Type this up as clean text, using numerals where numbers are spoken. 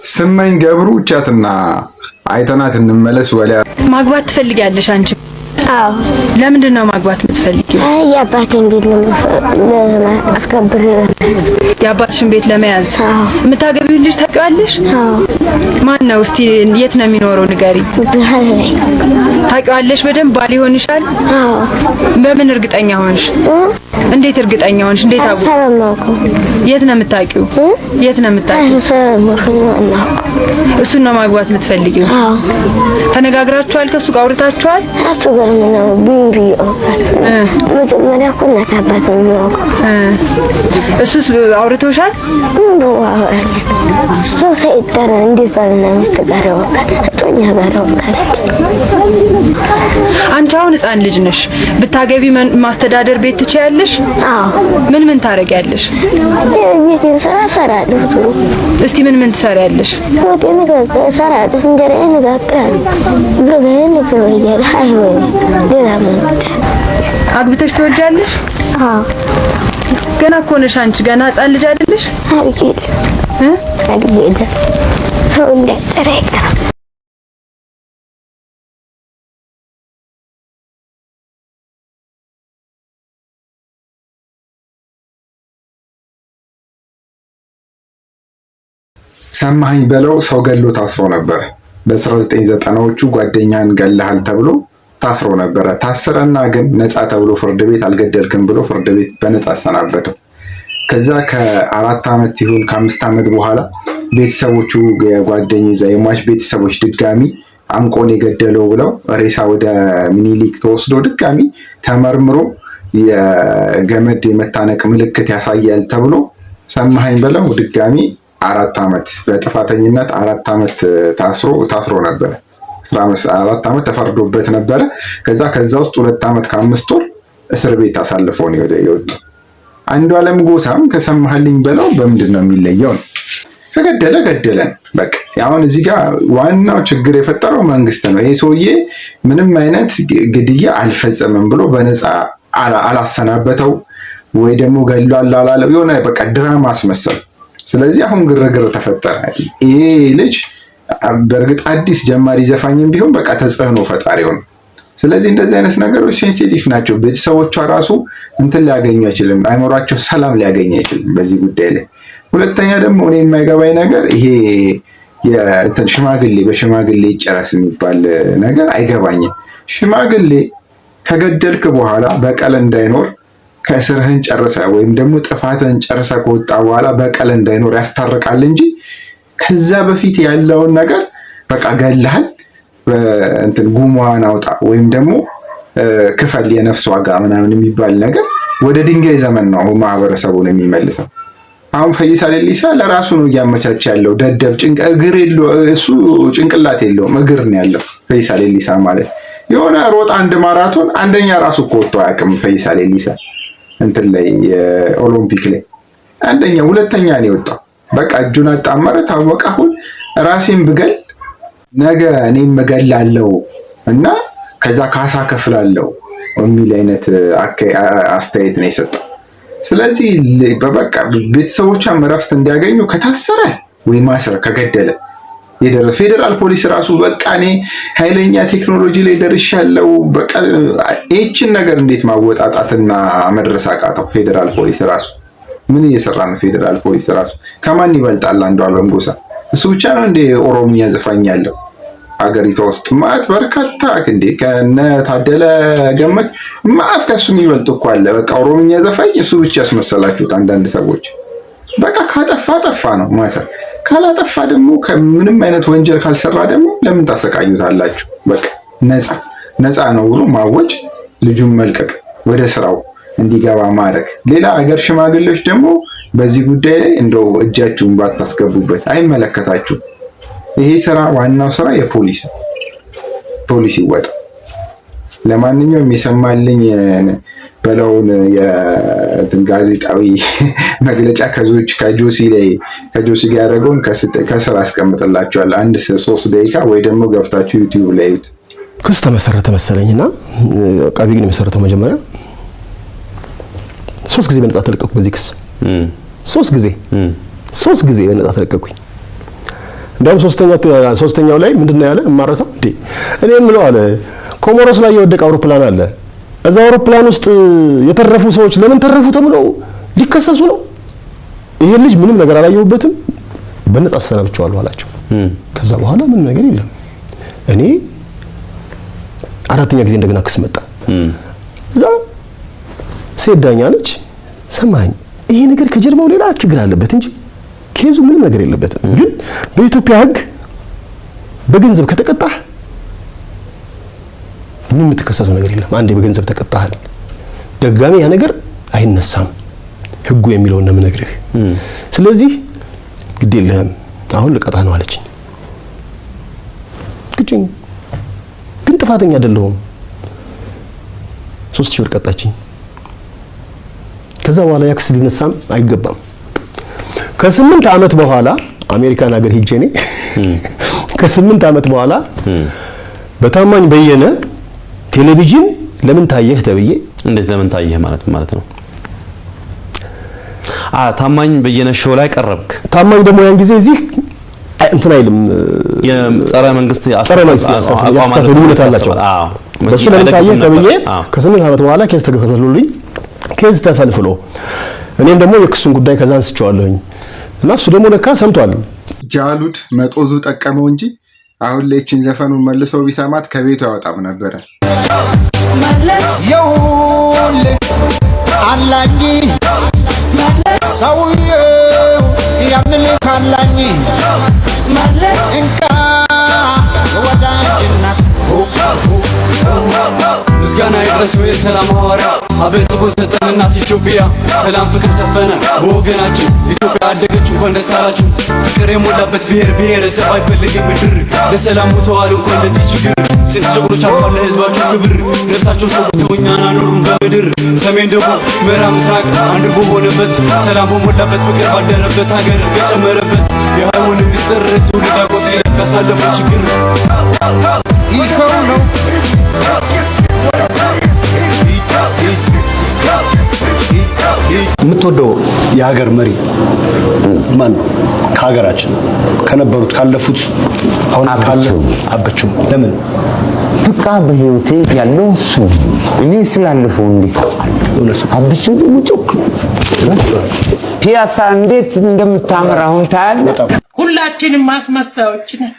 ስመኝ ገብሩ ቻትና አይተናት እንመለስ። ወሊያ ማግባት ትፈልጊያለሽ አንቺ? አዎ። ለምንድን ነው ማግባት የምትፈልጊው? የአባቴን ቤት ለማስከበር የአባትሽን ቤት ለመያዝ። የምታገቢው ልጅ ታውቂዋለሽ? አዎ። ማን ነው? እስቲ የት ነው የሚኖረው ንገሪ። ታውቂዋለሽ በደንብ? ባል ይሆንሻል? አዎ። በምን እርግጠኛ ሆንሽ? እንዴት እርግጠኛ ሆንሽ? እንዴት አወቅሽ? የት ነው የምታውቂው? የት ነው የምታውቂው? እሱን ነው ማግባት የምትፈልጊው? አዎ። ተነጋግራችኋል? ከሱ ጋር አውርታችኋል? ነው ቢንቢዮ መጀመሪያ እኮ እናት አባት ነው የሚያውቀው። እሱስ አውርቶሻል? ሰው ሳይጠራ እንዴት ባልና ሚስት ጋር ያወቃል? እጮኛ ጋር ያወቃል? አንቺ አሁን ሕፃን ልጅ ነሽ። ብታገቢ ማስተዳደር ቤት ትችያለሽ? አዎ። ምን ታረጊያለሽ? ቤቴን ስራ እሰራለሁ። እስቲ ምን ትሰሪያለሽ? ወጤን እሰራለሁ፣ እንጀራዬን እጋግራለሁ፣ ገበሬን እገበያለሁ። አይሆንም ሌላ ምን? አግብተሽ ትወልጃለሽ? አዎ። ገና እኮ ነሽ አንቺ፣ ገና ሕፃን ልጅ አይደለሽ? አድጌ ሰው እንዳይጠራ አይቀርም። ሰማኸኝ በለው ሰው ገሎ ታስሮ ነበር። በ1990ዎቹ ጓደኛን ገለሃል ተብሎ ታስሮ ነበረ። ታሰረና ግን ነፃ ተብሎ ፍርድ ቤት አልገደልክም ብሎ ፍርድ ቤት በነፃ አሰናበተው። ከዛ ከ4 ዓመት ይሁን ከ5 ዓመት በኋላ ቤተሰቦቹ የሟች ቤተሰቦች ድጋሚ አንቆን የገደለው ብለው ሬሳ ወደ ሚኒሊክ ተወስዶ ድጋሚ ተመርምሮ የገመድ የመታነቅ ምልክት ያሳያል ተብሎ ሰማኸኝ በለው ድጋሚ 4 ዓመት በጥፋተኝነት 4 ዓመት ታስሮ ነበር። 4 ዓመት ተፈርዶበት ነበረ። ከዛ ውስጥ 2 ዓመት ከ5 ወር እስር ቤት አሳልፎ ነው የወጣው። አንዱዓለም ጎሳም ከሰማኸኝ በለው በምንድን ነው የሚለየው? ገደለን በቃ። አሁን እዚህ ጋር ዋናው ችግር የፈጠረው መንግስት ነው። ይሄ ሰውዬ ምንም አይነት ግድያ አልፈጸመም ብሎ በነፃ አላሰናበተው ወይ ደግሞ ገሏል አላለው። የሆነ በቃ ድራማ አስመሰል። ስለዚህ አሁን ግርግር ተፈጠረ። ይሄ ልጅ በእርግጥ አዲስ ጀማሪ ዘፋኝም ቢሆን በቃ ተጽዕኖ ፈጣሪ ሆነ። ስለዚህ እንደዚህ አይነት ነገሮች ሴንሲቲቭ ናቸው። ቤተሰቦቿ ራሱ እንትን ሊያገኙ አይችልም፣ አይምሯቸው ሰላም ሊያገኙ አይችልም በዚህ ጉዳይ ላይ። ሁለተኛ ደግሞ እኔ የማይገባኝ ነገር ይሄ በሽማግሌ ይጨረስ የሚባል ነገር አይገባኝም። ሽማግሌ ከገደልክ በኋላ በቀል እንዳይኖር ከእስርህን ጨርሰ ወይም ደግሞ ጥፋትህን ጨርሰ ከወጣ በኋላ በቀል እንዳይኖር ያስታርቃል እንጂ ከዛ በፊት ያለውን ነገር በቃ ገለሃል ጉሟን አውጣ ወይም ደግሞ ክፈል የነፍስ ዋጋ ምናምን የሚባል ነገር ወደ ድንጋይ ዘመን ነው ማህበረሰቡን የሚመልሰው። አሁን ፈይሳ ሌሊሳ ለራሱ ነው እያመቻቸ ያለው። ደደብ እግር የለው እሱ ጭንቅላት የለውም እግር ነው ያለው ፈይሳ ሌሊሳ ማለት። የሆነ ሮጥ 1 ማራቶን አንደኛ ራሱ እኮ ወጥቶ አያውቅም ፈይሳ ሌሊሳ እንትን ላይ ኦሎምፒክ ላይ አንደኛ 2ኛ ነው የወጣው። በቃ እጁን አጣመረ ታወቀ። አሁን ራሴን ብገል ነገ እኔም እገላለሁ እና ከዛ ካሳ ከፍላለሁ የሚል አይነት አስተያየት ነው የሰጠው። ስለዚህ በቃ ቤተሰቦቿም እረፍት እንዲያገኙ ከታሰረ ወይ ማሰር ከገደለ ፌዴራል ፖሊስ ራሱ በቃ እኔ ኃይለኛ ቴክኖሎጂ ላይ ደርሻለሁ በቃ ይህችን ነገር እንዴት ማወጣጣትና መድረስ አቃተው? ፌዴራል ፖሊስ ራሱ ምን እየሰራ ነው? ፌዴራል ፖሊስ ራሱ ከማን ይበልጣል? አንዱዓለም ጎሳ እሱ ብቻ ነው እንደ ኦሮምኛ ዘፋኝ ያለው ሀገሪቷ ውስጥ ማት በርካታ እንዴ ከነ ታደለ ገመች ማት ከሱ የሚበልጥ እኮ አለ። በቃ ኦሮምኛ ዘፋኝ እሱ ብቻ ያስመሰላችሁት አንዳንድ ሰዎች። በቃ ካጠፋ ነው ማሰር፣ ካላጠፋ ደግሞ ከምንም አይነት ወንጀል ካልሰራ ደግሞ ለምን ታሰቃዩታላችሁ? በቃ ነፃ ነው ብሎ ማወጅ፣ ልጁን መልቀቅ፣ ወደ ስራው እንዲገባ ማድረግ። ሌላ ሀገር ሽማግሌዎች ደግሞ በዚህ ጉዳይ ላይ እንደው እጃችሁን ባታስገቡበት፣ አይመለከታችሁም። ይሄ ስራ ዋናው ስራ የፖሊስ ይወጣ። ለማንኛውም የሰማልኝ በለውን የጋዜጣዊ መግለጫ ከጆሲ ጋር ያደረገውን ከስር አስቀምጥላችኋል። 3 ደቂቃ ወይ ደግሞ ገብታችሁ ዩቲዩብ ላይ እዩት። ክስ ተመሰረተ መሰለኝና አቃቢ ግን የመሰረተው መጀመሪያ 3 ጊዜ በነጻ ተለቀቅኩ። በዚህ ክስ 3 ጊዜ በነጻ ተለቀቅኩኝ እንደውም ሶስተኛው ላይ ምንድነው ያለ እማረሰው እንዴ እኔ የምለው አለ ኮሞሮስ ላይ የወደቀ አውሮፕላን አለ እዛ አውሮፕላን ውስጥ የተረፉ ሰዎች ለምን ተረፉ ተብለው ሊከሰሱ ነው ይሄ ልጅ ምንም ነገር አላየሁበትም በነጣ ሰናብቻለሁ አላቸው ከዛ በኋላ ምንም ነገር የለም እኔ አራተኛ ጊዜ እንደገና ክስ መጣ እዛ ሴዳኛ ነች ሰማኝ ይሄ ነገር ከጀርባው ሌላ ችግር አለበት እንጂ ኬዙ ምንም ነገር የለበትም ግን በኢትዮጵያ ህግ በገንዘብ ከተቀጣህ ምንም የምትከሰሰው ነገር የለም አንዴ በገንዘብ ተቀጣሃል ደጋሚ ያ ነገር አይነሳም ህጉ የሚለው ነው የምነግርህ ስለዚህ ግድ የለህም አሁን ልቀጣ ነው አለችኝ ግን ጥፋተኛ አይደለሁም 3000 ብር ቀጣችኝ ከዛ በኋላ ያክስ ሊነሳም አይገባም ከ8 አመት በኋላ አሜሪካን ሀገር ሄጄ ነኝ ከ8 አመት በኋላ በታማኝ በየነ ቴሌቪዥን ለምን ታየህ ተብዬ እንዴት ለምን ታየህ ማለት ነው ታማኝ በየነ ሾው ላይ ቀረብክ ታማኝ ደግሞ ያን ጊዜ እዚህ እንትን አይልም የጸረ መንግስት አስተሳሰብ ልዩነት አላቸው በሱ ለምን ታየህ ተብዬ ከ8 አመት በኋላ ኬዝ ተገፈሉልኝ ኬዝ ተፈልፍሎ እኔም ደግሞ የክሱን ጉዳይ ከዛ አንስቼዋለሁኝ እና እሱ ደግሞ ለካ ሰምቷል ጃሉድ መጦዙ ጠቀመው እንጂ አሁን ለእቺን ዘፈኑን መልሰው ቢሰማት ከቤቱ ያወጣም ነበር የውል አላኝ ሰውዬው ያምልካላኝ እንካ ወዳጅናት ምስጋና ይድረሰው የሰላም ሐዋርያ አቤት ጎሰጠን እናት ኢትዮጵያ ሰላም ፍቅር ሰፈነ በወገናችን ኢትዮጵያ አደገች እንኳን ደስ አላችሁ ፍቅር የሞላበት ብሔረሰብ አይፈልግም ምድር ለሰላም ሞተዋል እንኳን ለዚህ ችግር ስንት ጀግኖች አልፈዋል ለህዝባቸው ክብር ነፍሳቸው ሰውተው እኛን አኖሩን በምድር ሰሜን ደቡብ ምዕራብ ምስራቅ አንድ በሆነበት ሰላም በሞላበት ፍቅር ባደረበት ሀገር ገጨመረበት የሃይማኖት ሚስጥር ትውልድ አቆት ያሳለፈው ችግር ይኸው ነው የምትወደው የሀገር መሪ ማን ነው? ከሀገራችን ከነበሩት ካለፉት አሁን ካለ አበቹ ለምን በቃ በህይወቴ ያለው እሱ እኔ ስላለፈው እንዴት አበቹ ሙጭክ ፒያሳ እንዴት እንደምታምር አሁን ታያለህ። ሁላችንም ማስመሳዮች ነን።